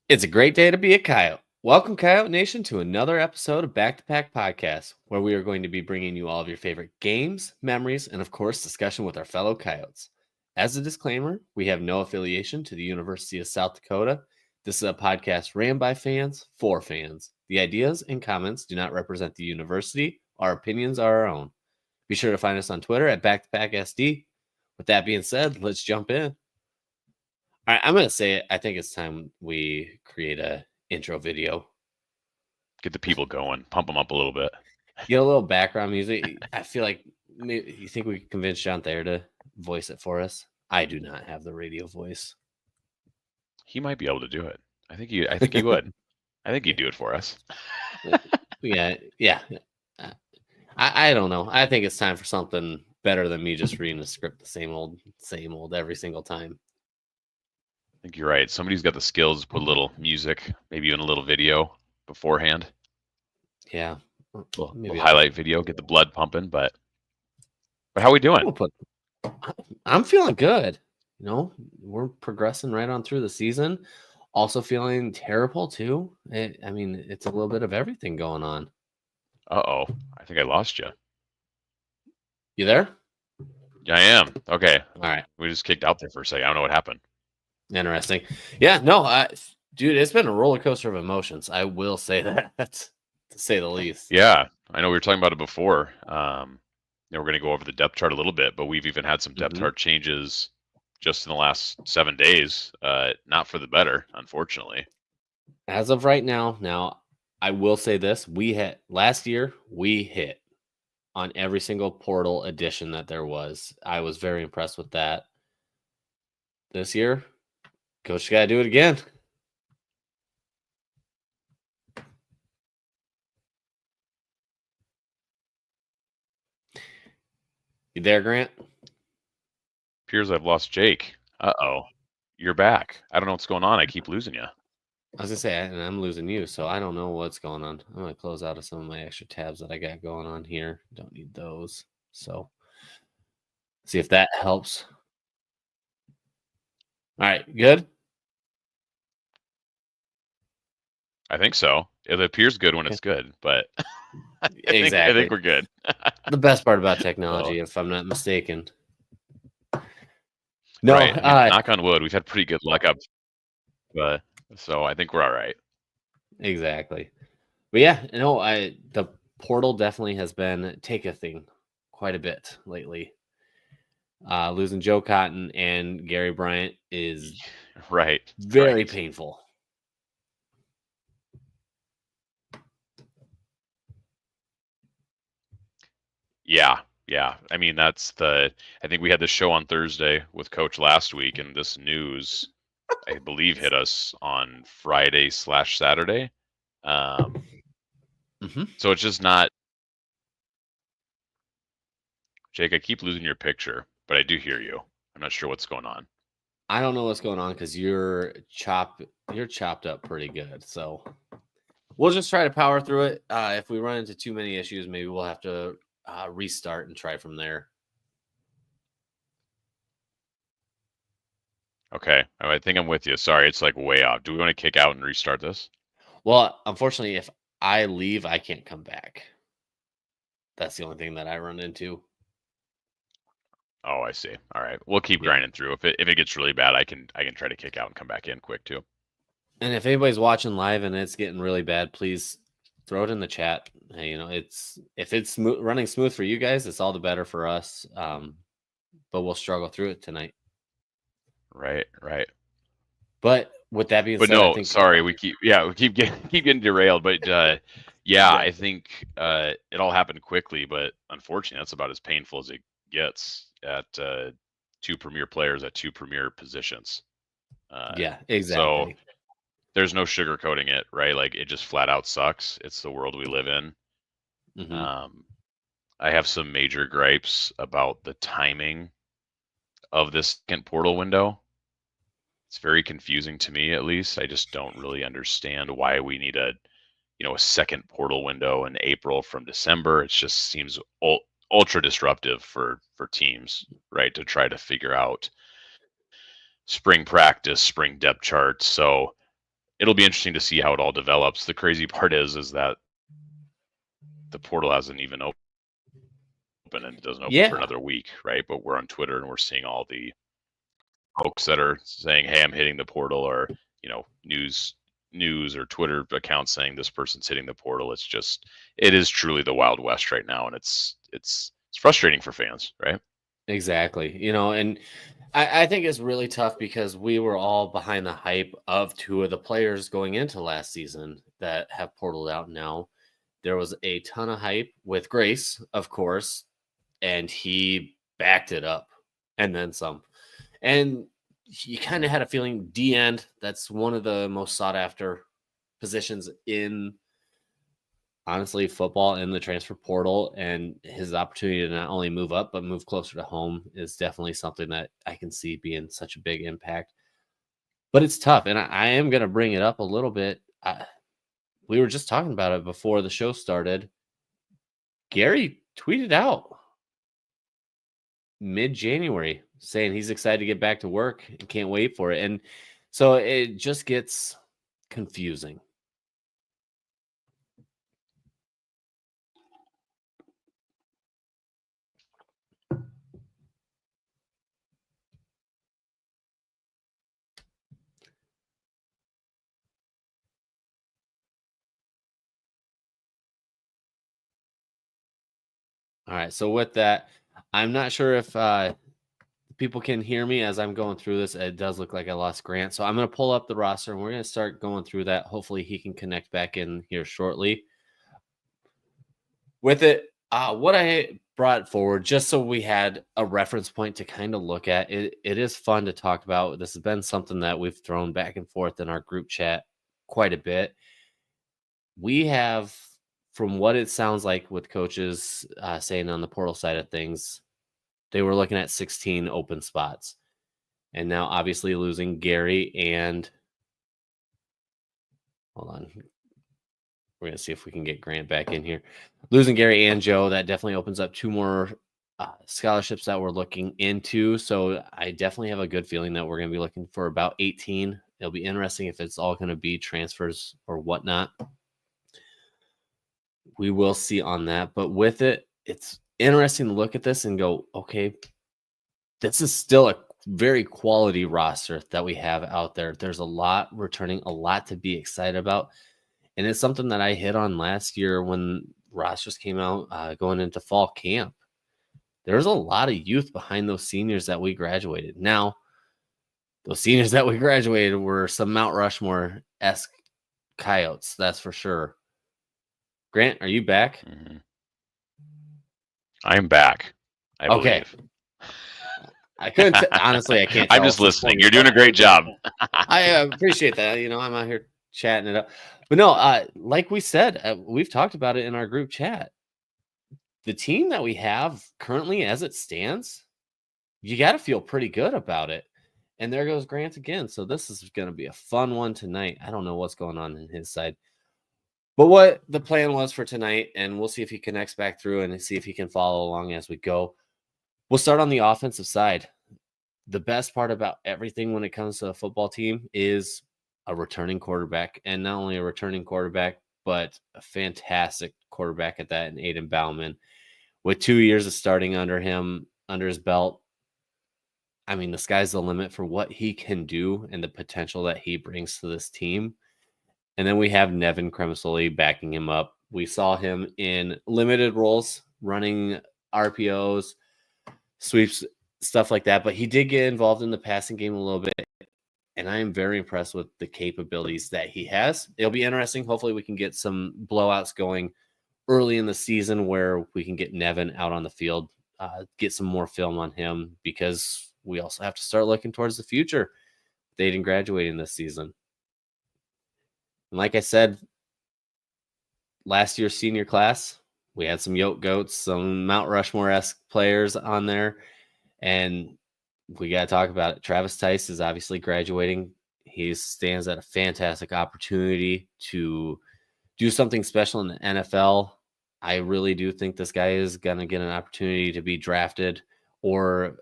It's a great day to be a coyote. Welcome, Coyote Nation, to another episode of Back to Pack Podcast, where we are going to be bringing you all of your favorite games, memories, and of course, discussion with our fellow coyotes. As a disclaimer, we have no affiliation to the University of South Dakota. This is a podcast ran by fans for fans. The ideas and comments do not represent the university. Our opinions are our own. Be sure to find us on Twitter at BackToPackSD. With that being said, let's jump in. All right, I'm going to say it. I think it's time we create a intro video. Get the people going, pump them up a little bit. Get a little background music. I feel like maybe you think we can convince John Thayer to voice it for us. I do not have the radio voice. He might be able to do it. I think he would. I think he'd do it for us. yeah. I don't know. I think it's time for something better than me just reading the script the same old every single time. I think you're right. Somebody's got the skills to put a little music, maybe even a little video beforehand. Yeah. Maybe highlight video, get the blood pumping, but how are we doing? I'm feeling good. You know, we're progressing right on through the season. Also feeling terrible too. I mean, it's a little bit of everything going on. Uh-oh. I think I lost you. You there? Yeah, I am. Okay. All right. We just kicked out there for a second. I don't know what happened. Interesting. Yeah, no, dude, it's been a roller coaster of emotions. I will say that, to say the least. Yeah, I know we were talking about it before. We're going to go over the depth chart a little bit, but we've even had some depth chart changes just in the last 7 days. Not for the better, unfortunately. As of right now, I will say this: last year we hit on every single portal edition that there was. I was very impressed with that. This year, Coach got to do it again. You there, Grant? Appears I've lost Jake. Uh-oh. You're back. I don't know what's going on. I keep losing you. I was going to say, and I'm losing you, so I don't know what's going on. I'm going to close out of some of my extra tabs that I got going on here. Don't need those. So, see if that helps. All right, good? I think so. It appears good when it's good, but I think we're good. The best part about technology, if I'm not mistaken. No, right. I mean, knock on wood, we've had pretty good luck up, so I think we're all right. Exactly. But yeah, the portal definitely has been take-a-thing quite a bit lately. Losing Joe Cotton and Gary Bryant is very painful. Yeah. I mean, I think we had this show on Thursday with Coach last week, and this news, I believe, hit us on Friday/Saturday. So it's just not. Jake, I keep losing your picture, but I do hear you. I'm not sure what's going on. I don't know what's going on because you're chopped up pretty good. So we'll just try to power through it. If we run into too many issues, maybe we'll have to restart and try from there. Okay. I think I'm with you. Sorry, it's like way off. Do we want to kick out and restart this? Well, unfortunately, if I leave, I can't come back. That's the only thing that I run into. Oh, I see. All right. We'll keep grinding through. If it gets really bad, I can try to kick out and come back in quick too. And if anybody's watching live and it's getting really bad, please throw it in the chat. Hey, if it's running smooth for you guys, it's all the better for us. But we'll struggle through it tonight. Right. But with that being said, I think sorry, we keep getting derailed. But I think it all happened quickly. But unfortunately, that's about as painful as it gets at two premier players at two premier positions. Yeah, exactly. So there's no sugarcoating it, right? Like it just flat out sucks. It's the world we live in. I have some major gripes about the timing of this second portal window. It's very confusing to me, at least. I just don't really understand why we need a second portal window in April from December. It just seems ultra disruptive for teams, right? To try to figure out spring practice, spring depth charts. So it'll be interesting to see how it all develops. The crazy part is that the portal hasn't even opened, and it doesn't open for Yeah, another week, right? But we're on Twitter and we're seeing all the folks that are saying, "Hey, I'm hitting the portal," or news or Twitter accounts saying this person's hitting the portal. It is truly the Wild West right now, and it's frustrating for fans, right? exactly. And I think it's really tough because we were all behind the hype of two of the players going into last season that have portaled out now. There was a ton of hype with Grace, of course, and he backed it up and then some. And you kind of had a feeling D end, that's one of the most sought after positions in honestly football in the transfer portal. And his opportunity to not only move up, but move closer to home is definitely something that I can see being such a big impact. But it's tough. And I am going to bring it up a little bit. We were just talking about it before the show started. Gary tweeted out mid-January saying he's excited to get back to work and can't wait for it. And so it just gets confusing. All right. So with that, I'm not sure if people can hear me as I'm going through this. It does look like I lost Grant. So I'm going to pull up the roster and we're going to start going through that. Hopefully he can connect back in here shortly. With it, what I brought forward, just so we had a reference point to kind of look at, it is fun to talk about. This has been something that we've thrown back and forth in our group chat quite a bit. We have, from what it sounds like with coaches saying on the portal side of things, they were looking at 16 open spots. And now obviously losing Gary and hold on. We're going to see if we can get Grant back in here. Losing Gary and Joe, that definitely opens up two more scholarships that we're looking into. So I definitely have a good feeling that we're going to be looking for about 18. It'll be interesting if it's all going to be transfers or whatnot. We will see on that. But with it, it's interesting to look at this and go, okay, this is still a very quality roster that we have out there. There's a lot returning, a lot to be excited about. And it's something that I hit on last year when rosters came out going into fall camp. There's a lot of youth behind those seniors that we graduated. Now, those seniors that we graduated were some Mount Rushmore-esque Coyotes, that's for sure. Grant, are you back? Mm-hmm. I'm back, I believe. I couldn't honestly. I can't tell. I'm just listening. You're doing a great job. I appreciate that. I'm out here chatting it up. But no, like we said, we've talked about it in our group chat. The team that we have currently as it stands, you got to feel pretty good about it. And there goes Grant again. So this is going to be a fun one tonight. I don't know what's going on in his side. But what the plan was for tonight, and we'll see if he connects back through and see if he can follow along as we go. We'll start on the offensive side. The best part about everything when it comes to a football team is a returning quarterback, and not only a returning quarterback, but a fantastic quarterback at that in Aiden Bauman. With 2 years of starting under his belt, I mean, the sky's the limit for what he can do and the potential that he brings to this team. And then we have Nevin Cremasoli backing him up. We saw him in limited roles, running RPOs, sweeps, stuff like that. But he did get involved in the passing game a little bit. And I am very impressed with the capabilities that he has. It'll be interesting. Hopefully we can get some blowouts going early in the season where we can get Nevin out on the field, get some more film on him, because we also have to start looking towards the future. They didn't graduating this season. And like I said, last year's senior class, we had some Yoke Goats, some Mount Rushmore-esque players on there. And we got to talk about it. Travis Tice is obviously graduating. He stands at a fantastic opportunity to do something special in the NFL. I really do think this guy is going to get an opportunity to be drafted or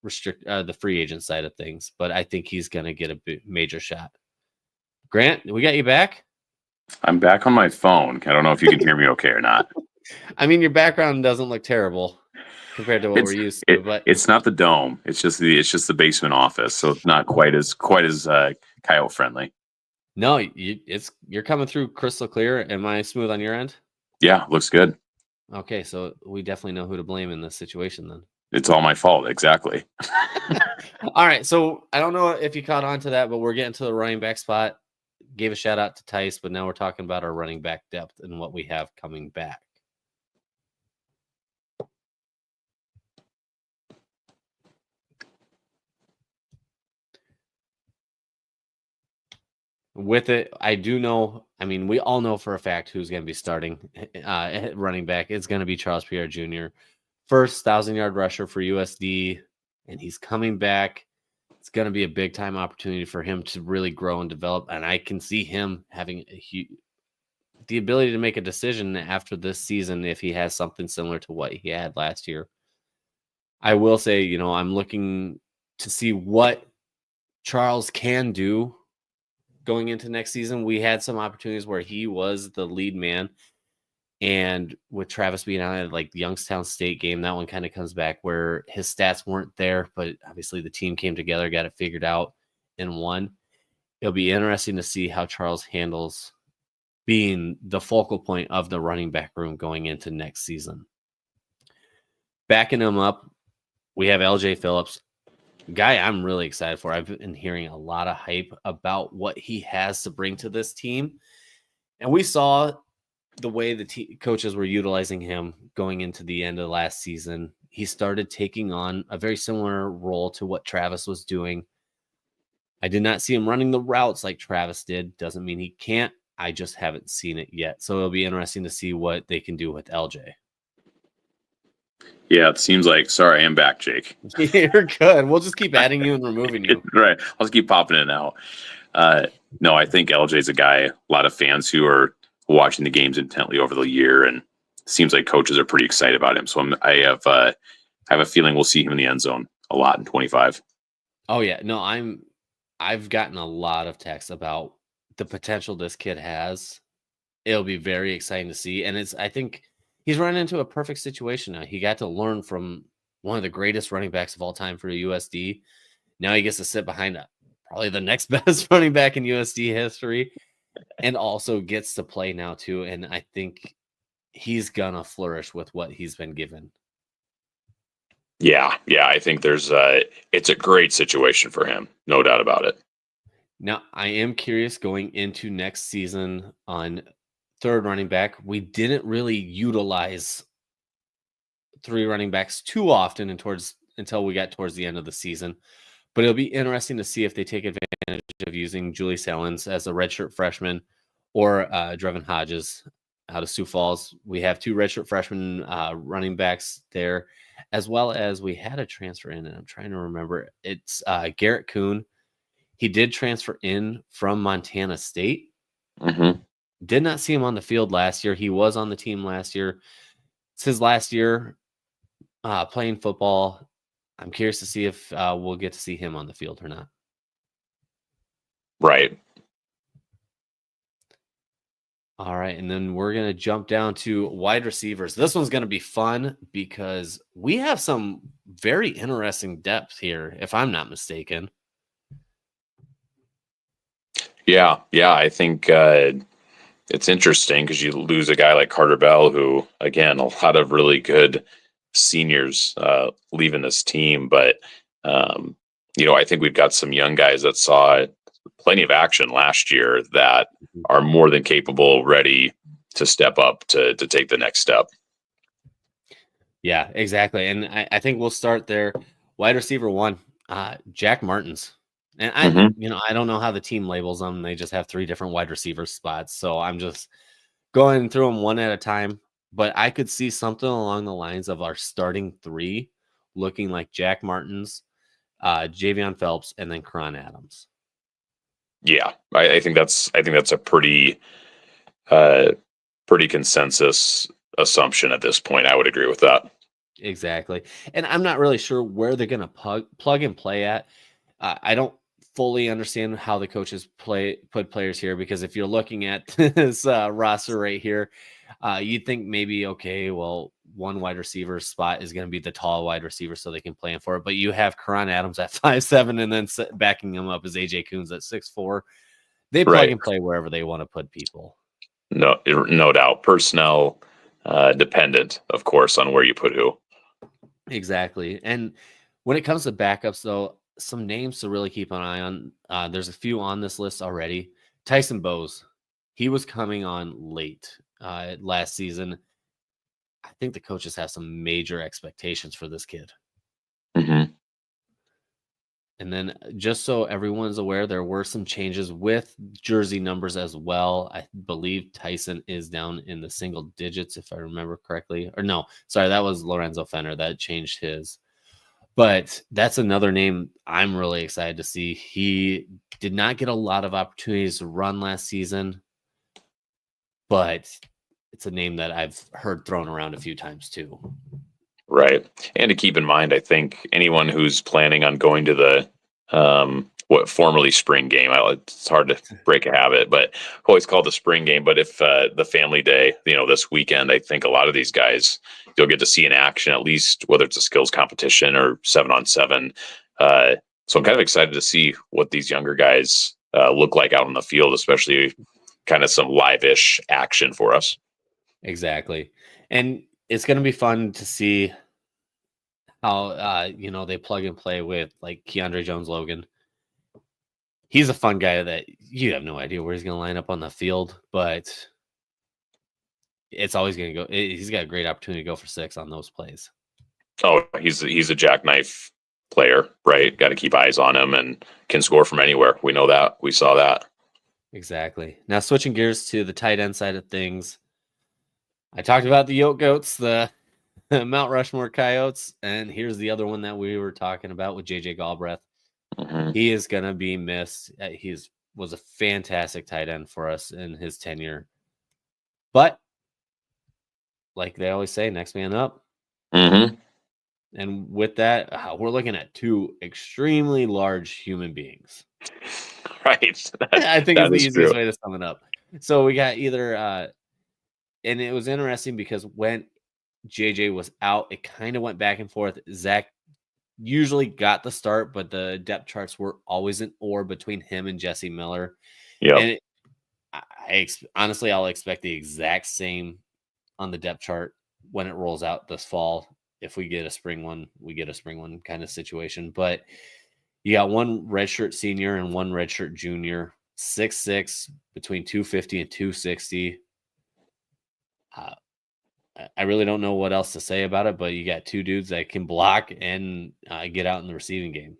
the free agent side of things, but I think he's going to get a major shot. Grant, we got you back? I'm back on my phone. I don't know if you can hear me okay or not. I mean, your background doesn't look terrible compared to what we're used to, but it's not the dome. It's just the basement office, so it's not quite as coyote friendly. no, you're coming through crystal clear. Am I smooth on your end? Yeah, looks good. Okay, so we definitely know who to blame in this situation then. It's all my fault, exactly. All right, so I don't know if you caught on to that, but we're getting to the running back spot. Gave a shout out to Tice, but now we're talking about our running back depth and what we have coming back. With it, I do know. I mean, we all know for a fact who's going to be starting running back. It's going to be Charles Pierre Jr., first 1,000-yard rusher for USD, and he's coming back. It's going to be a big time opportunity for him to really grow and develop, and I can see him having the ability to make a decision after this season if he has something similar to what he had last year. I will say, I'm looking to see what Charles can do going into next season. We had some opportunities where he was the lead man, and with Travis being out at like the Youngstown State game, that one kind of comes back where his stats weren't there, but obviously the team came together, got it figured out, and won. It'll be interesting to see how Charles handles being the focal point of the running back room going into next season. Backing him up, we have LJ Phillips, guy I'm really excited for. I've been hearing a lot of hype about what he has to bring to this team. And we saw the way the coaches were utilizing him going into the end of last season. He started taking on a very similar role to what Travis was doing. I did not see him running the routes like Travis did. Doesn't mean he can't. I just haven't seen it yet. So it'll be interesting to see what they can do with LJ. Yeah, it seems like. Sorry, I am back, Jake. You're good. We'll just keep adding you and removing you. Right. I'll just keep popping in and out. No, I think LJ's a guy, a lot of fans who are watching the games intently over the year, and it seems like coaches are pretty excited about him. So I have a feeling we'll see him in the end zone a lot in 25. Oh yeah. No, I've gotten a lot of texts about the potential this kid has. It'll be very exciting to see. And I think he's run into a perfect situation now. He got to learn from one of the greatest running backs of all time for USD. Now he gets to sit behind probably the next best running back in USD history, and also gets to play now too. And I think he's gonna flourish with what he's been given. Yeah. I think it's a great situation for him, no doubt about it. Now I am curious going into next season on third running back. We didn't really utilize three running backs too often until we got towards the end of the season. But it'll be interesting to see if they take advantage of using Julius Ellens as a redshirt freshman or Drevin Hodges out of Sioux Falls. We have two redshirt freshmen running backs there, as well as we had a transfer in, and I'm trying to remember. It's Garrett Kuhn. He did transfer in from Montana State. Mm-hmm. Did not see him on the field last year. He was on the team last year. It's his last year playing football. I'm curious to see if we'll get to see him on the field or not. Right. All right, and then we're going to jump down to wide receivers. This one's going to be fun because we have some very interesting depth here, if I'm not mistaken. Yeah. I think it's interesting because you lose a guy like Carter Bell, who, again, a lot of really good seniors leaving this team. But, I think we've got some young guys that saw plenty of action last year that are more than capable, ready to step up to take the next step. Yeah, exactly. And I think we'll start there. Wide receiver one, Jack Martins. And I don't know how the team labels them. They just have three different wide receiver spots. So I'm just going through them one at a time. But I could see something along the lines of our starting three looking like Jack Martins, Javion Phelps, and then Karan Adams. Yeah, I think that's a pretty consensus assumption at this point. I would agree with that. Exactly. And I'm not really sure where they're going to plug and play at. I don't fully understand how the coaches put players here, because if you're looking at this roster right here, you'd think maybe, okay, well, one wide receiver spot is going to be the tall wide receiver so they can plan for it. But you have Karan Adams at 5'7", and then backing him up is AJ Coons at 6'4". They plug Right. and play wherever they want to put people. No doubt. Personnel dependent, of course, on where you put who. Exactly. And when it comes to backups, though, some names to really keep an eye on. There's a few on this list already. Tyson Bowes, he was coming on late last season. I think the coaches have some major expectations for this kid. Mm-hmm. And then just so everyone's aware, there were some changes with jersey numbers as well. I believe Tyson is down in the single digits, if I remember correctly. Or no, sorry, that was Lorenzo Fenner that changed his. But that's another name I'm really excited to see. He did not get a lot of opportunities to run last season, but it's a name that I've heard thrown around a few times too. Right. And to keep in mind, I think anyone who's planning on going to the what formerly spring game, it's hard to break a habit, but always called the spring game. But if the family day, this weekend, I think a lot of these guys you'll get to see in action, at least whether it's a skills competition or 7-on-7. So I'm kind of excited to see what these younger guys look like out on the field, especially kind of some live-ish action for us. Exactly. And it's going to be fun to see how, they plug and play with like Keandre Jones-Logan. He's a fun guy that you have no idea where he's going to line up on the field, but it's always going to go. He's got a great opportunity to go for 6 on those plays. Oh, he's a jackknife player, right? Got to keep eyes on him and can score from anywhere. We know that. We saw that. Exactly. Now switching gears to the tight end side of things. I talked about the Yoke Goats, the Mount Rushmore Coyotes, and here's the other one that we were talking about with JJ Galbraith. Mm-hmm. He is going to be missed. He was a fantastic tight end for us in his tenure. But like they always say, next man up. Mm-hmm. And with that, we're looking at 2 extremely large human beings. Right. I think it's the easiest true. way to sum it up. So we got either, and it was interesting because when JJ was out, it kind of went back and forth. Zach usually got the start, but the depth charts were always an or between him and Jesse Miller. Yeah. And honestly, I'll expect the exact same on the depth chart when it rolls out this fall. If we get a spring one, we get a spring one kind of situation. But you got one redshirt senior and one redshirt junior, 6'6", between 250 and 260. I really don't know what else to say about it, but you got 2 dudes that can block and get out in the receiving game.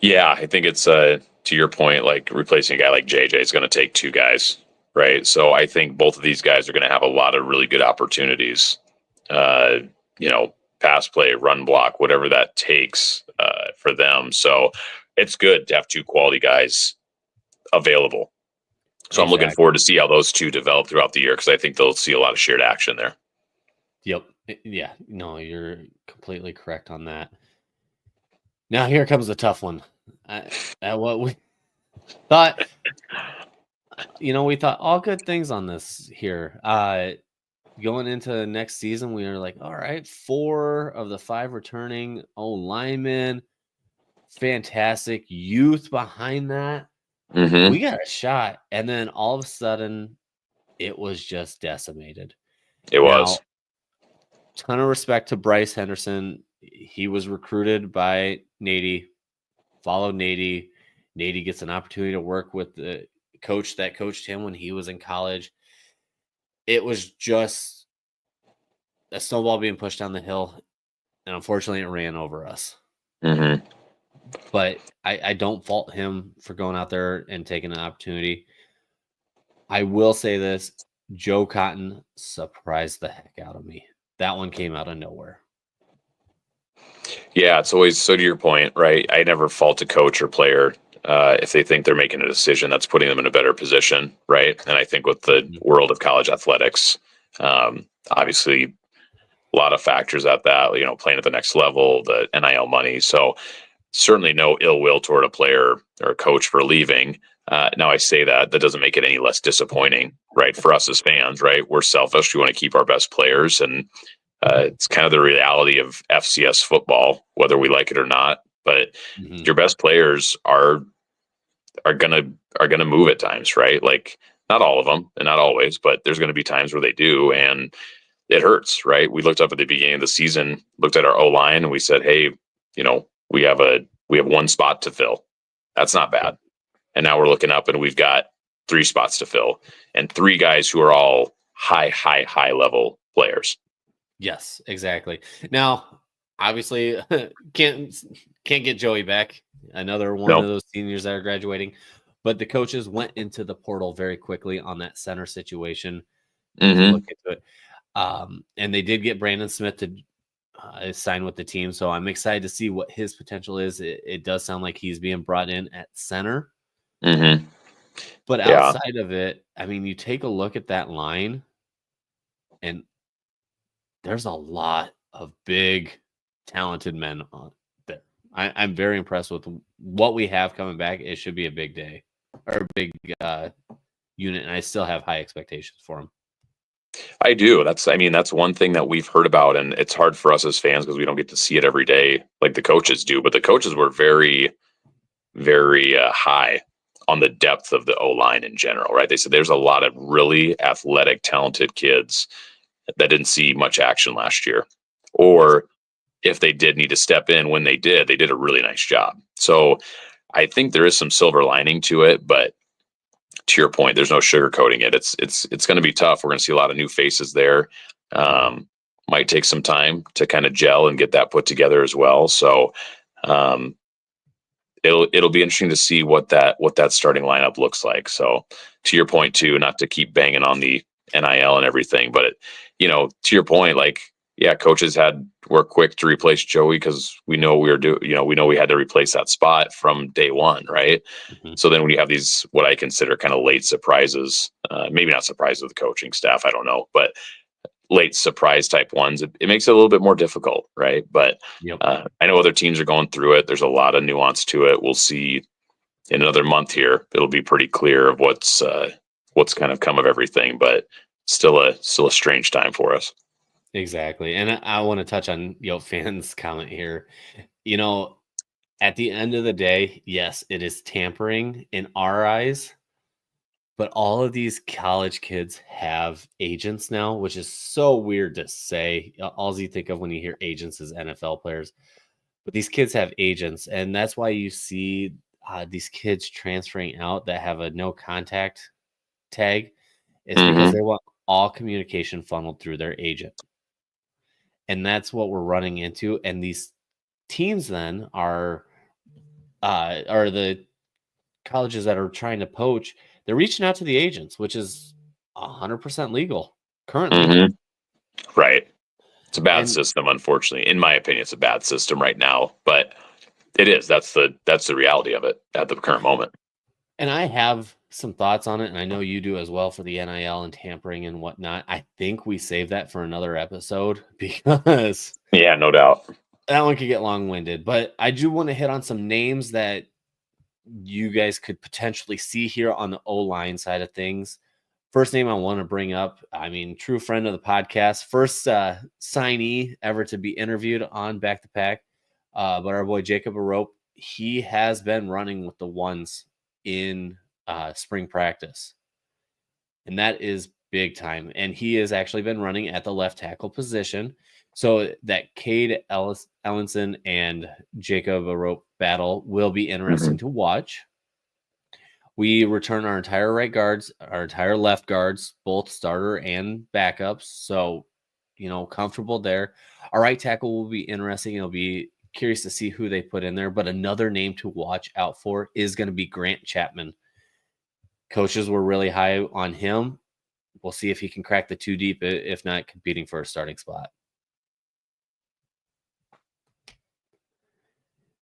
Yeah, I think it's to your point, like replacing a guy like JJ is going to take 2 guys, right? So I think both of these guys are going to have a lot of really good opportunities. Pass play, run block, whatever that takes for them. So it's good to have 2 quality guys available. So I'm looking forward to see how those 2 develop throughout the year because I think they'll see a lot of shared action there. Yep. Yeah. No, you're completely correct on that. Now here comes the tough one. What we thought, we thought all good things on this here. Going into next season, we were like, all right, 4 of the 5 returning linemen, fantastic youth behind that. Mm-hmm. We got a shot, and then all of a sudden, it was just decimated. It was. Ton of respect to Bryce Henderson. He was recruited by Nady, followed Nady. Nady gets an opportunity to work with the coach that coached him when he was in college. It was just a snowball being pushed down the hill, and unfortunately, it ran over us. Mm-hmm. But I don't fault him for going out there and taking an opportunity. I will say this. Joe Cotton surprised the heck out of me. That one came out of nowhere. Yeah, it's always so to your point, right? I never fault a coach or player if they think they're making a decision that's putting them in a better position, right? And I think with the world of college athletics, obviously a lot of factors at that, playing at the next level, the NIL money. So certainly no ill will toward a player or a coach for leaving. Now I say that doesn't make it any less disappointing, right? For us as fans, right? We're selfish. We want to keep our best players, and it's kind of the reality of FCS football, whether we like it or not. But your best players are gonna move at times, right? Like not all of them, and not always, but there's going to be times where they do, and it hurts, right? We looked up at the beginning of the season, looked at our O line, and we said, "Hey, we have one spot to fill. That's not bad." And now we're looking up, and we've got 3 spots to fill, and 3 guys who are all high level players. Yes, exactly. Now, obviously, can't get Joey back. Another one of those seniors that are graduating, but the coaches went into the portal very quickly on that center situation. Look into it, and they did get Brandon Smith to sign with the team. So I'm excited to see what his potential is. It does sound like he's being brought in at center. But outside of it, I mean, you take a look at that line, and there's a lot of big, talented men on there. I'm very impressed with what we have coming back. It should be a big day or a big unit, and I still have high expectations for him. I do. That's one thing that we've heard about, and it's hard for us as fans because we don't get to see it every day like the coaches do. But the coaches were very, very high on the depth of the O-line in general, right? They said there's a lot of really athletic, talented kids that didn't see much action last year. Or if they did need to step in when they did a really nice job. So I think there is some silver lining to it, but to your point, there's no sugarcoating it. It's going to be tough. We're going to see a lot of new faces there. Might take some time to kind of gel and get that put together as well. So it'll be interesting to see what that starting lineup looks like. So to your point too, not to keep banging on the NIL and everything, but to your point, like, yeah, coaches had work quick to replace Joey because we know we had to replace that spot from day one, right? So then when you have these, what I consider kind of late surprises, maybe not surprises with the coaching staff, I don't know, but late surprise type ones, it makes it a little bit more difficult, right? But I know other teams are going through it. There's a lot of nuance to it. We'll see in another month here. It'll be pretty clear of what's kind of come of everything, but still a strange time for us. Exactly. And I want to touch on, fans' comment here. At the end of the day, yes, it is tampering in our eyes, but all of these college kids have agents now, which is so weird to say. All you think of when you hear agents is NFL players, but these kids have agents, and that's why you see these kids transferring out that have a no contact tag. It's because they want all communication funneled through their agent. And that's what we're running into. And these teams then are the colleges that are trying to poach. They're reaching out to the agents, which is 100% legal currently. Right. It's a bad system, unfortunately. In my opinion, it's a bad system right now, but it is. That's the reality of it at the current moment. And I have some thoughts on it, and I know you do as well, for the NIL and tampering and whatnot. I think we save that for another episode because no doubt that one could get long-winded. But I do want to hit on some names that you guys could potentially see here on the O-line side of things. First name I want to bring up, true friend of the podcast, first signee ever to be interviewed on Back to Pack, but our boy Jacob Arope, he has been running with the ones in spring practice, and that is big time. And he has actually been running at the left tackle position, so that Cade Ellenson and Jacob Arope battle will be interesting to watch. We return our entire right guards, our entire left guards, both starter and backups. So, comfortable there. Our right tackle will be interesting. It'll be curious to see who they put in there. But another name to watch out for is going to be Grant Chapman. Coaches were really high on him. We'll see if he can crack the 2 deep, if not competing for a starting spot.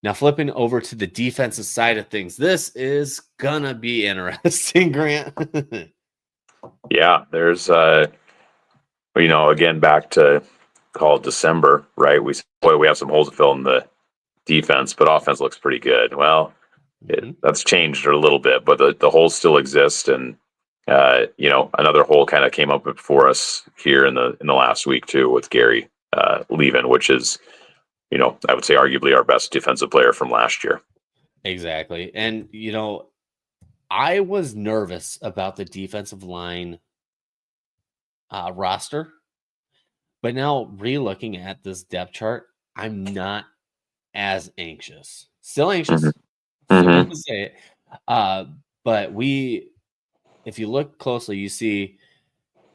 Now, flipping over to the defensive side of things, this is going to be interesting, Grant. Yeah, there's, again, back to call it December, right? We have some holes to fill in the defense, but offense looks pretty good. Well, that's changed a little bit, but the holes still exist, and another hole kind of came up for us here in the last week too with Gary leaving, which is, I would say arguably our best defensive player from last year. Exactly. And, I was nervous about the defensive line roster, but now re-looking at this depth chart, I'm not as anxious. Still anxious. Mm-hmm. Still going to say it. But if you look closely, you see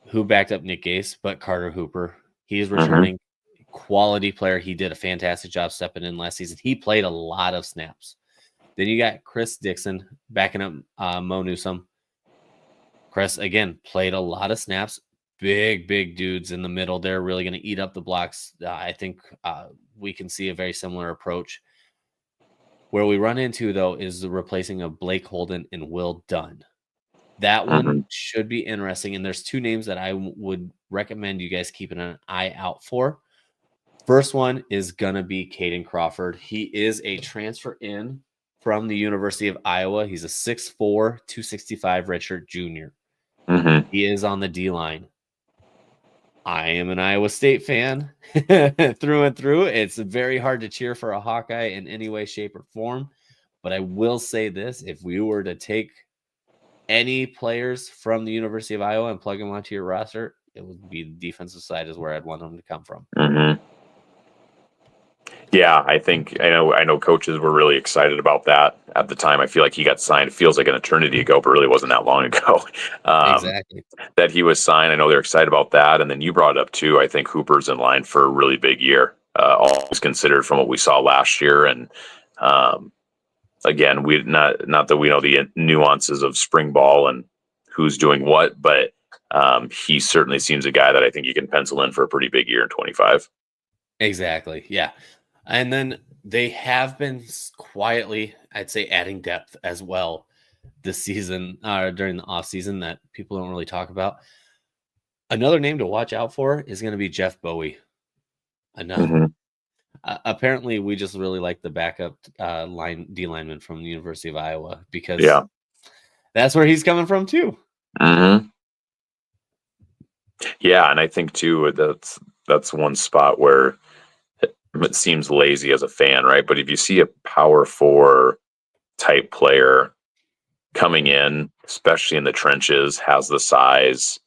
who backed up Nick Gase, but Carter Hooper. He is returning. Quality player. He did a fantastic job stepping in last season. He played a lot of snaps. Then you got Chris Dixon backing up Mo Newsome. Chris, again, played a lot of snaps. Big dudes in the middle. They're really going to eat up the blocks. I think we can see a very similar approach. Where we run into, though, is the replacing of Blake Holden and Will Dunn. That one should be interesting. And there's two names that I would recommend you guys keeping an eye out for. First one is going to be Caden Crawford. He is a transfer in from the University of Iowa. He's a 6'4", 265 redshirt junior. He is on the D-line. I am an Iowa State fan through and through. It's very hard to cheer for a Hawkeye in any way, shape, or form. But I will say this. If we were to take any players from the University of Iowa and plug them onto your roster, it would be the defensive side is where I'd want them to come from. Yeah, I know coaches were really excited about that at the time. I feel like he got signed. It feels like an eternity ago, but really wasn't that long ago. Exactly. That he was signed. I know they're excited about that. And then you brought it up too. I think Hooper's in line for a really big year, always considered from what we saw last year. And again, we not that we know the nuances of spring ball and who's doing what, but he certainly seems a guy that I think you can pencil in for a pretty big year in 25. Exactly. Yeah. And then they have been quietly, I'd say, adding depth as well this season, during the offseason that people don't really talk about. Another name to watch out for is going to be Jeff Bowie. Apparently, we just really like the backup D lineman from the University of Iowa because that's where he's coming from too. Yeah, and I think too that's one spot where it seems lazy as a fan, right? But if you see a power 4 type player coming in, especially in the trenches, has the size,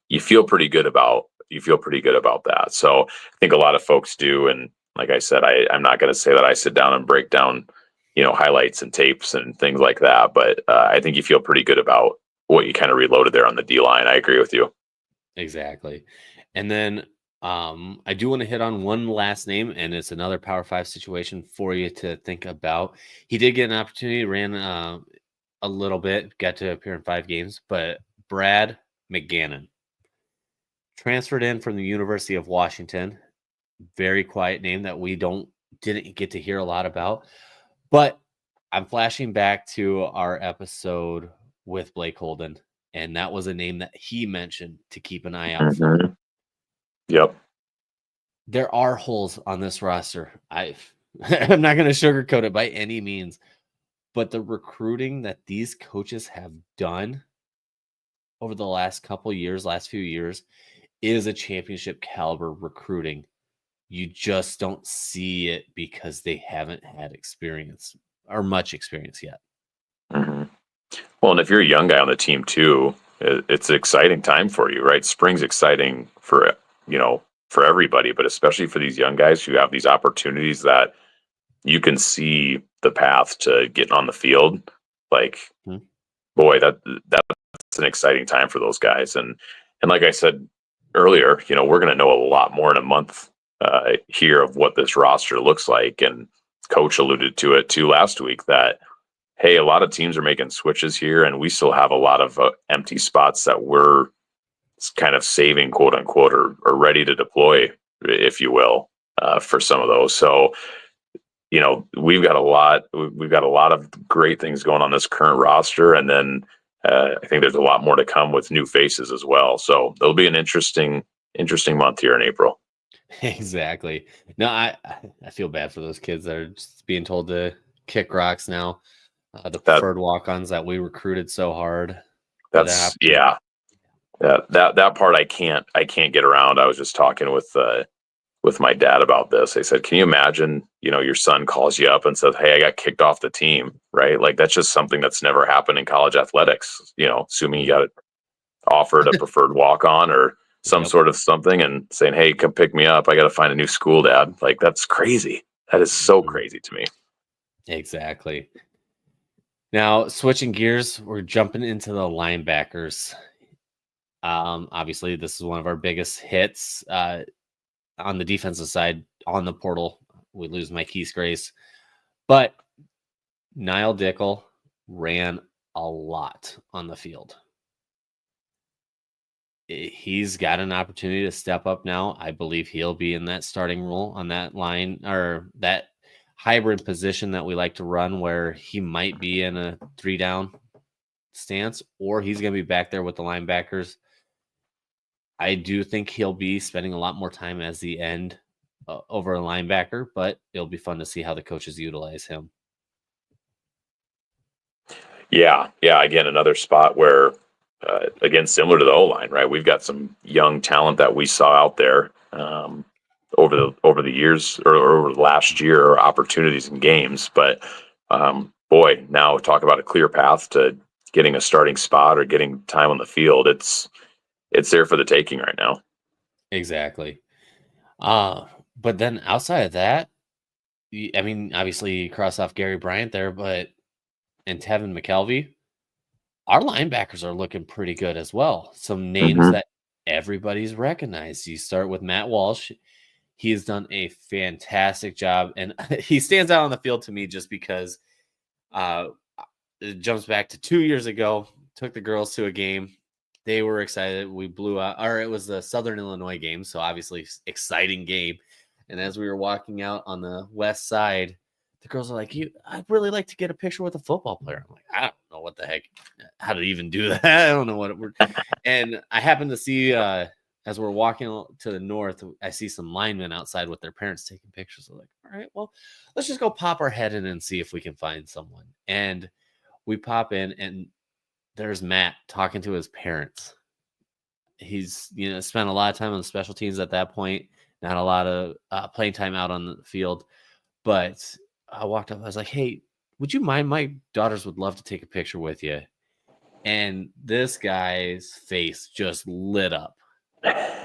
you feel pretty good about that. So I think a lot of folks do. And like I said, I'm not going to say that I sit down and break down, highlights and tapes and things like that. But I think you feel pretty good about what you kind of reloaded there on the D line. I agree with you. Exactly. And then I do want to hit on one last name, and it's another Power 5 situation for you to think about. He did get an opportunity, ran a little bit, got to appear in 5 games, but Brad McGannon transferred in from the University of Washington. Very quiet name that we didn't get to hear a lot about. But I'm flashing back to our episode with Blake Holden, and that was a name that he mentioned to keep an eye out for. Yep. There are holes on this roster. I'm not going to sugarcoat it by any means, but the recruiting that these coaches have done over the last few years, is a championship caliber recruiting. You just don't see it because they haven't had experience or much experience yet. Well, and if you're a young guy on the team too, it's an exciting time for you, right? Spring's exciting for everybody, but especially for these young guys who have these opportunities that you can see the path to getting on the field. Like, boy, that's an exciting time for those guys. And like I said earlier, we're going to know a lot more in a month here of what this roster looks like. And Coach alluded to it too last week that, hey, a lot of teams are making switches here, and we still have a lot of empty spots that we're kind of saving, quote unquote, or ready to deploy, if you will, for some of those. So, we've got a lot of great things going on this current roster. And then I think there's a lot more to come with new faces as well. So it'll be an interesting month here in April. Exactly. No, I feel bad for those kids that are just being told to kick rocks now. The That preferred walk-ons that we recruited so hard for that that's opportunity. that part I can't get around. I was just talking with my dad about this. I said, can you imagine, your son calls you up and says, hey, I got kicked off the team, right? Like that's just something that's never happened in college athletics, assuming you got offered a preferred walk on or some Yep. sort of something and saying, hey, come pick me up. I got to find a new school, dad. Like that's crazy. That is so Mhm. crazy to me. Exactly. Now, switching gears, we're jumping into the linebackers. Obviously, this is one of our biggest hits on the defensive side on the portal. We lose Marquise Grace, but Niall Dickel ran a lot on the field. He's got an opportunity to step up now. I believe he'll be in that starting role on that line or that hybrid position that we like to run where he might be in a 3-down stance or he's going to be back there with the linebackers. I do think he'll be spending a lot more time as the end over a linebacker, but it'll be fun to see how the coaches utilize him. Yeah. Yeah. Again, another spot where, again, similar to the O line, right? We've got some young talent that we saw out there over the years or over the last year, or opportunities in games. But boy, now talk about a clear path to getting a starting spot or getting time on the field. It's there for the taking right now. Exactly. But then outside of that, I mean, obviously you cross off Gary Bryant there, but and Tevin McKelvey, our linebackers are looking pretty good as well. Some names Hmm. that everybody's recognized. You start with Matt Walsh. He has done a fantastic job, and he stands out on the field to me just because uh, it jumps back to 2 years ago. Took the girls to a game. They were excited. We blew out, or it was the Southern Illinois game, so obviously exciting game. And as we were walking out on the west side, the girls are like, "You, I'd really like to get a picture with a football player." I'm like, "I don't know what the heck, how to even do that. I don't know what it would." And I happened to see as we're walking to the north, I see some linemen outside with their parents taking pictures. I'm like, "All right, well, let's just go pop our head in and see if we can find someone." And we pop in, and there's Matt talking to his parents. He's, spent a lot of time on the special teams at that point, not a lot of playing time out on the field. But I walked up, I was like, "Hey, would you mind? My daughters would love to take a picture with you." And this guy's face just lit up.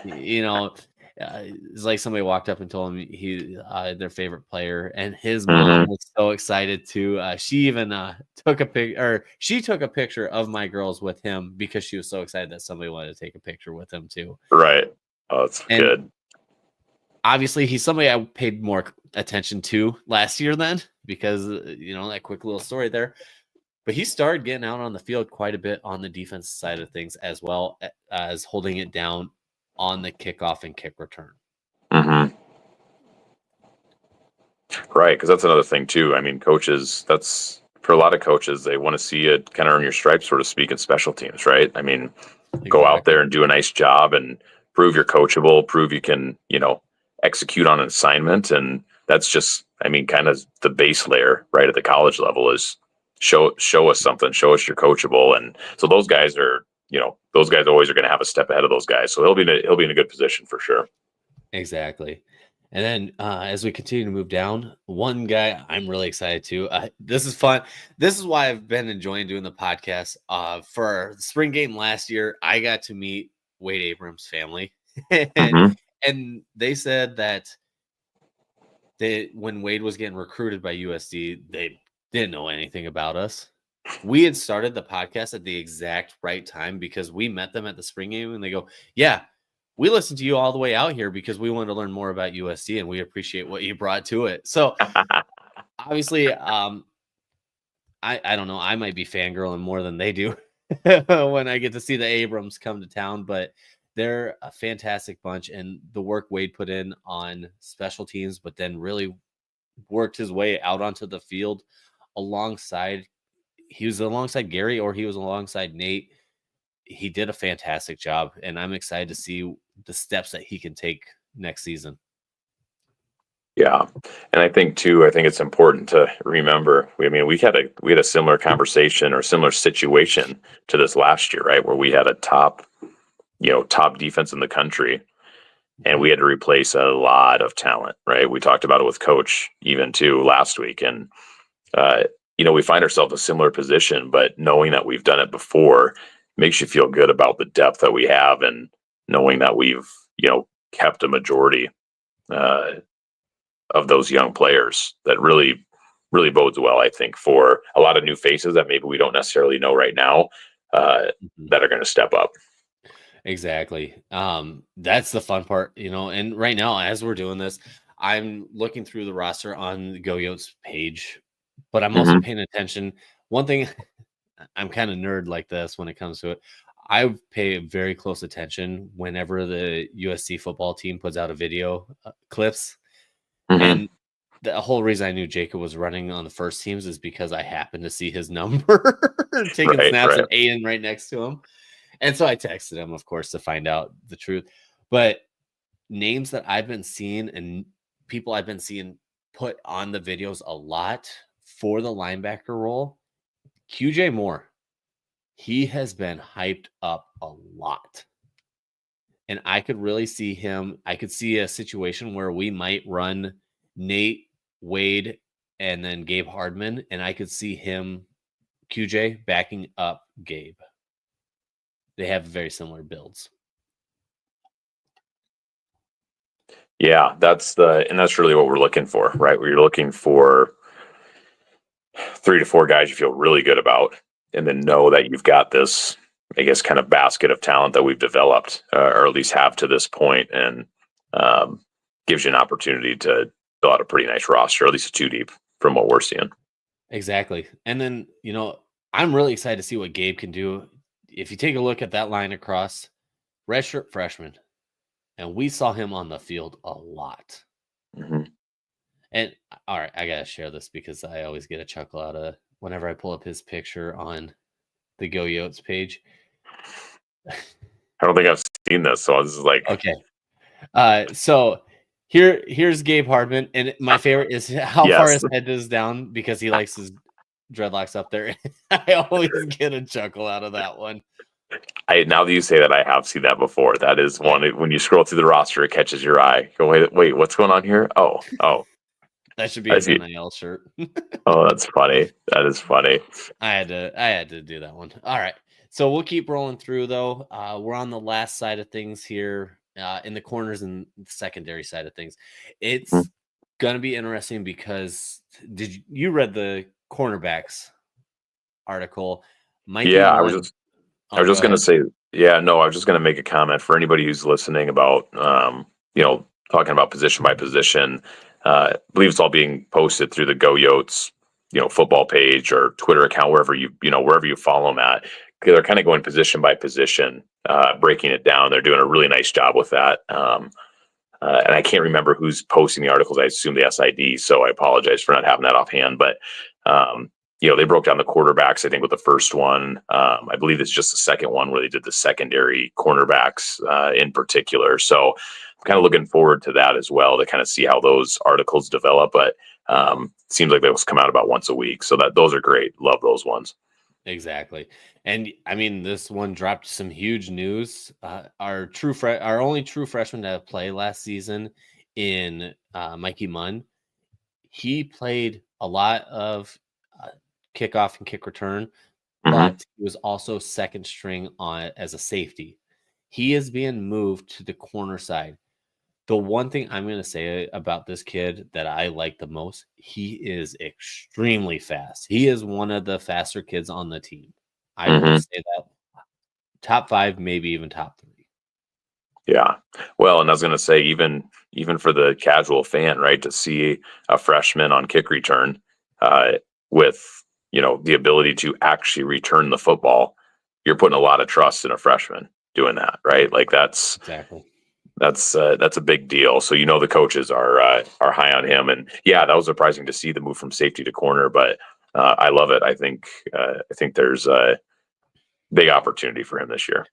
You know, it's like somebody walked up and told him he their favorite player, and his Hmm. mom was so excited too. She even took a pic, or she took a picture of my girls with him because she was so excited that somebody wanted to take a picture with him too. Right. Oh, it's And good. obviously, he's somebody I paid more attention to last year then because that quick little story there. But he started getting out on the field quite a bit on the defense side of things as well as holding it down on the kickoff and kick return. Hmm. Right, because that's another thing too. I mean, coaches. That's for a lot of coaches. They want to see you kind of earn your stripes, so to speak, in special teams. Right. I mean, go out Exactly. there and do a nice job and prove you're coachable. Prove you can, execute on an assignment. And that's just, I mean, kind of the base layer, right, at the college level is show us something. Show us you're coachable. And so those guys are, those guys always are going to have a step ahead of those guys. So he'll be in a good position for sure. Exactly. And then as we continue to move down, one guy I'm really excited to. This is fun. This is why I've been enjoying doing the podcast. For the spring game last year, I got to meet Wade Abrams' family, and Hmm. they said that when Wade was getting recruited by USD, they didn't know anything about us. We had started the podcast at the exact right time because we met them at the spring game, and they go, "Yeah, we listened to you all the way out here because we wanted to learn more about USD, and we appreciate what you brought to it." So obviously, I don't know, I might be fangirling more than they do when I get to see the Abrams come to town, but they're a fantastic bunch, and the work Wade put in on special teams, but then really worked his way out onto the field alongside. He was alongside Gary, or he was alongside Nate. He did a fantastic job, and I'm excited to see the steps that he can take next season. Yeah, and I think too. I think it's important to remember. We had a similar conversation or similar situation to this last year, right? Where we had a top defense in the country, and we had to replace a lot of talent, right? We talked about it with Coach even too last week, and uh, we find ourselves in a similar position, but knowing that we've done it before makes you feel good about the depth that we have, and knowing that we've kept a majority. Uh, of those young players that really bodes well, I think, for a lot of new faces that maybe we don't necessarily know right now Mhm. that are going to step up. Exactly. That's the fun part, and right now, as we're doing this, I'm looking through the roster on the Go Yotes page, but I'm also Hmm. paying attention. One thing, I'm kind of nerd like this when it comes to it. I pay very close attention whenever the USC football team puts out a video clips. Hmm. And the whole reason I knew Jacob was running on the first teams is because I happened to see his number taking Right, snaps right. and Aiden right next to him. And so I texted him, of course, to find out the truth. But names that I've been seeing and people I've been seeing put on the videos a lot for the linebacker role, QJ Moore. He has been hyped up a lot. And I could really see him. I could see a situation where we might run Nate, Wade, and then Gabe Hardman. And I could see him, QJ, backing up Gabe. They have very similar builds. Yeah, that's really what we're looking for, right? We're looking for 3 to 4 guys you feel really good about, and then know that you've got this, I guess, kind of basket of talent that we've developed, or at least have to this point, and um, gives you an opportunity to fill out a pretty nice roster, at least a two deep from what we're seeing. Exactly. And then, I'm really excited to see what Gabe can do. If you take a look at that line across, redshirt freshman, and we saw him on the field a lot. Hmm. And all right, I gotta share this because I always get a chuckle out of whenever I pull up his picture on the Go Yotes page. I don't think I've seen this, so this is like, Okay. So here's Gabe Hardman, and my favorite is how far yes. his head is down because he likes his dreadlocks up there. I always get a chuckle out of that one. I now that you say that, I have seen that before. That is Yeah, one when you scroll through the roster, it catches your eye. Go, wait, what's going on here? Oh, that should be I his see. NIL shirt. Oh, that's funny. That is funny. I had to do that one. All right. So we'll keep rolling through though. We're on the last side of things here, in the corners and the secondary side of things. Mhm. It's gonna be interesting because you read the cornerbacks article? Mikey Yeah, Munn. I Oh, was go just gonna ahead. say, yeah, no, I was just gonna make a comment for anybody who's listening about, talking about position by position. I believe it's all being posted through the Go Yotes, football page or Twitter account, wherever you follow them at. They're kind of going position by position, breaking it down. They're doing a really nice job with that. And I can't remember who's posting the articles. I assume the SID, so I apologize for not having that offhand. But um, they broke down the quarterbacks. I think with the first one, I believe it's just the second one where they did the secondary cornerbacks in particular. So I'm kind of looking forward to that as well to kind of see how those articles develop. But it seems like those come out about once a week, so that those are great. Love those ones. Exactly. And I mean, this one dropped some huge news. Our only true freshman to play last season in Mikey Munn. He played a lot of uh, kickoff and kick return, Hmm. but he was also second string on as a safety. He is being moved to the corner side. The one thing I'm going to say about this kid that I like the most, he is extremely fast. He is one of the faster kids on the team. I would Hmm. say that top 5, maybe even top 3. Yeah. Well, and I was going to say, even for the casual fan, right, to see a freshman on kick return uh, with the ability to actually return the football, you're putting a lot of trust in a freshman doing that, right? Like Exactly. that's a big deal. So the coaches are high on him, and yeah, that was surprising to see the move from safety to corner, but I love it. I think there's a big opportunity for him this year.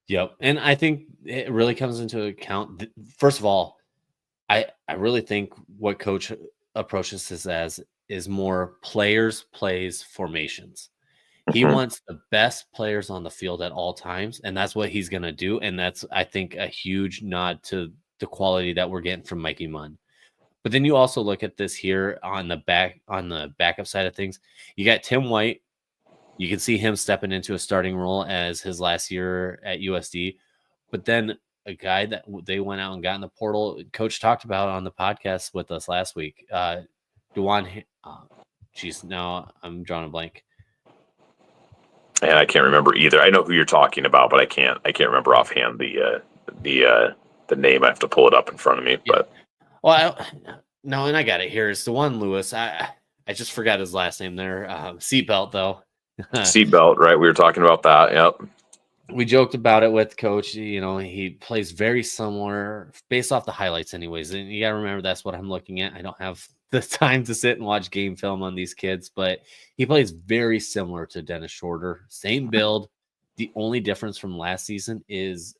Yep. And I think it really comes into account. First of all, I really think what coach approaches this as is more players, plays, formations. He Mhm. wants the best players on the field at all times, and that's what he's gonna do, and that's, I think, a huge nod to the quality that we're getting from Mikey Munn. But then you also look at this here on the backup side of things. You got Tim White. You can see him stepping into a starting role as his last year at USD. But then a guy that they went out and got in the portal, coach talked about on the podcast with us last week, Dewan. Geez, now I'm drawing a blank. And I can't remember either. I know who you're talking about, but I can't remember offhand the name. I have to pull it up in front of me. Yeah. But Well, no, and I got it here. It's Dewan Lewis. I just forgot his last name there. Seatbelt though. seatbelt, right? We were talking about that. Yep. We joked about it with coach. He plays very similar based off the highlights, anyways. And you got to remember that's what I'm looking at. I don't have the time to sit and watch game film on these kids, but he plays very similar to Dennis Shorter. Same build. The only difference from last season is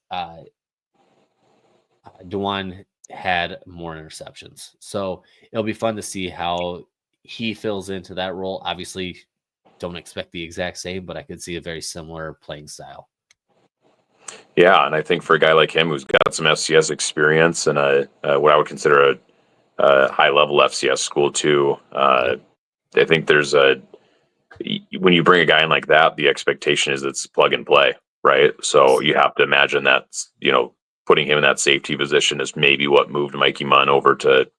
Dewan had more interceptions. So it'll be fun to see how he fills into that role. Obviously, don't expect the exact same, but I could see a very similar playing style. Yeah, and I think for a guy like him who's got some FCS experience and what I would consider a high level FCS school too, I think when you bring a guy in like that, the expectation is it's plug and play, right? So you have to imagine that putting him in that safety position is maybe what moved Mikey Munn over to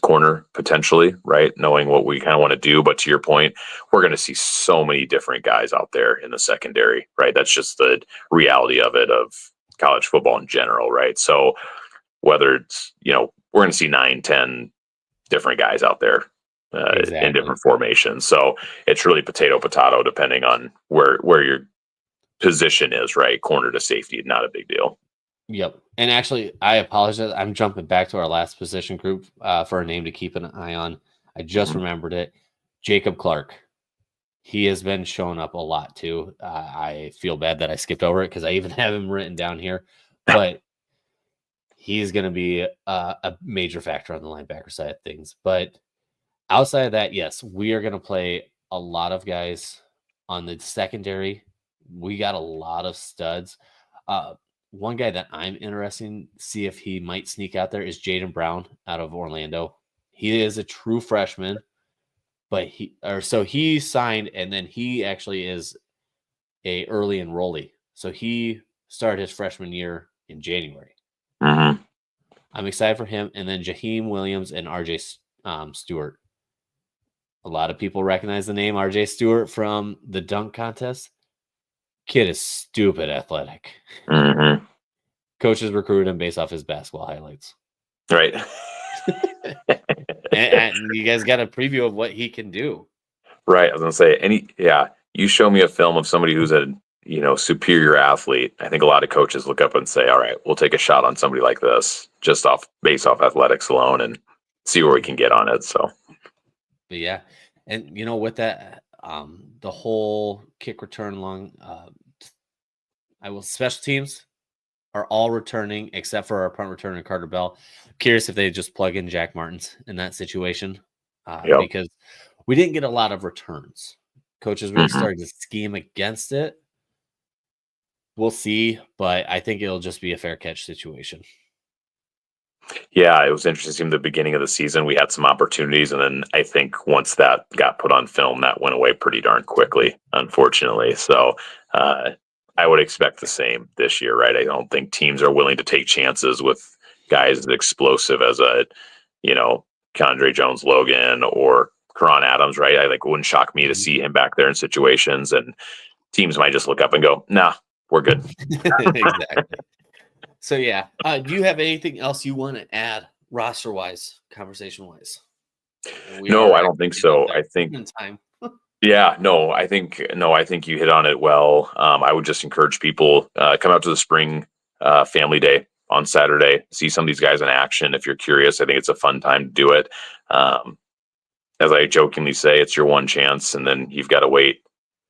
corner potentially, right? Knowing what we kind of want to do. But to your point, we're going to see so many different guys out there in the secondary, right? That's just the reality of it, of college football in general, right? So whether it's, we're going to see 9, 10 different guys out there in Exactly. different formations. So it's really potato depending on where your position is, right? Corner to safety, not a big deal. Yep. And actually, I apologize. I'm jumping back to our last position group for a name to keep an eye on. I just remembered it. Jacob Clark. He has been showing up a lot too. I feel bad that I skipped over it because I even have him written down here, but he's going to be a major factor on the linebacker side of things. But outside of that, yes, we are going to play a lot of guys on the secondary. We got a lot of studs. One guy that I'm interested in see if he might sneak out there is Jaden Brown out of Orlando. He is a true freshman, but he signed, and then he actually is a early enrollee. So he started his freshman year in January. Mm-hmm. I'm excited for him. And then Jaheim Williams and RJ Stewart. A lot of people recognize the name RJ Stewart from the dunk contest. Kid is stupid athletic. Mm-hmm. Coaches recruited him based off his basketball highlights. Right. and you guys got a preview of what he can do. Right. I was gonna say you show me a film of somebody who's a superior athlete. I think a lot of coaches look up and say, all right, we'll take a shot on somebody like this just based off athletics alone and see where we can get on it. So but yeah. And with that, the whole kick return special teams are all returning except for our punt returner Carter Bell. Curious if they just plug in Jack Martins in that situation because we didn't get a lot of returns. Coaches really started to scheme against it. We'll see, but I think it'll just be a fair catch situation. Yeah, it was interesting. The beginning of the season, we had some opportunities, and then I think once that got put on film, that went away pretty darn quickly, unfortunately. So I would expect the same this year, right? I don't think teams are willing to take chances with guys as explosive as Condre Jones-Logan or Karan Adams, right? It wouldn't shock me to see him back there in situations, and teams might just look up and go, "Nah, we're good." Exactly. So yeah, do you have anything else you want to add, roster-wise, conversation-wise? No, I don't think so. I think time. Yeah, no, I think you hit on it well. I would just encourage people come out to the spring family day on Saturday, see some of these guys in action. If you're curious, I think it's a fun time to do it. As I jokingly say, it's your one chance, and then you've got to wait,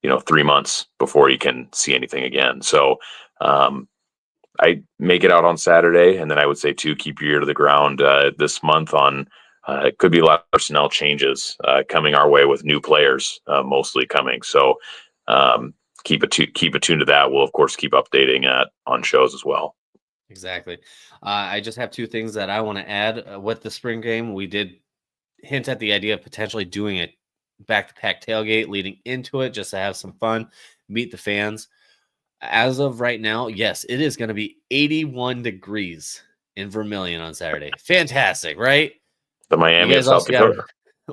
3 months before you can see anything again. So I make it out on Saturday, and then I would say too, keep your ear to the ground this month on. It could be a lot of personnel changes coming our way with new players mostly coming. So keep attuned to that. We'll of course keep updating on shows as well. Exactly. I just have two things that I want to add with the spring game. We did hint at the idea of potentially doing a back-to-back tailgate leading into it just to have some fun, meet the fans. As of right now, yes, it is going to be 81 degrees in Vermilion on Saturday. Fantastic, right? The Miami of South Dakota.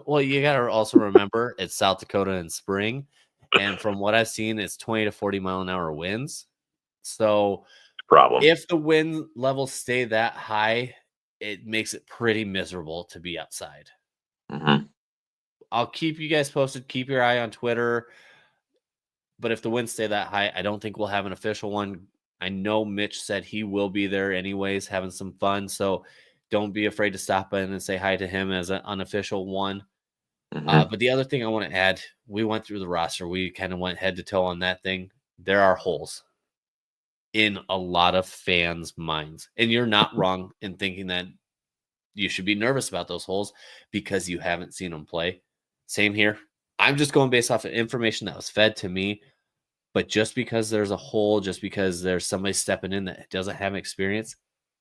You got to also remember it's South Dakota in spring. And from what I've seen, it's 20 to 40 mile an hour winds. So if the wind levels stay that high, it makes it pretty miserable to be outside. Mm-hmm. I'll keep you guys posted. Keep your eye on Twitter. But if the winds stay that high, I don't think we'll have an official one. I know Mitch said he will be there anyways, having some fun. So don't be afraid to stop in and say hi to him as an unofficial one. Mm-hmm. But the other thing I want to add, we went through the roster. We kind of went head to toe on that thing. There are holes in a lot of fans' minds. And you're not wrong in thinking that you should be nervous about those holes because you haven't seen them play. Same here. I'm just going based off of information that was fed to me. But just because there's a hole, just because there's somebody stepping in that doesn't have experience,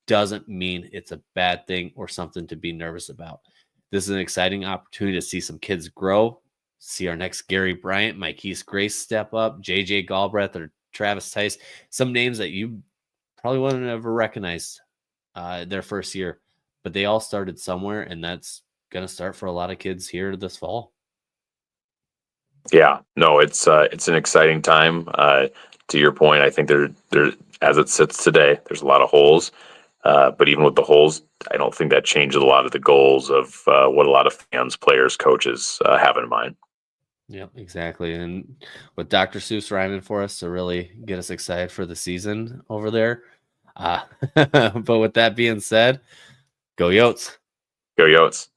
doesn't mean it's a bad thing or something to be nervous about. This is an exciting opportunity to see some kids grow, see our next Gary Bryant, Mikeese Grace step up, JJ Galbraith, or Travis Tice, some names that you probably wouldn't have ever recognized their first year, but they all started somewhere, and that's going to start for a lot of kids here this fall. Yeah, no, it's an exciting time. To your point, I think there as it sits today, there's a lot of holes. But even with the holes, I don't think that changes a lot of the goals of what a lot of fans, players, coaches have in mind. Yep, exactly. And with Dr. Seuss rhyming for us to really get us excited for the season over there. But with that being said, go Yotes. Go Yotes.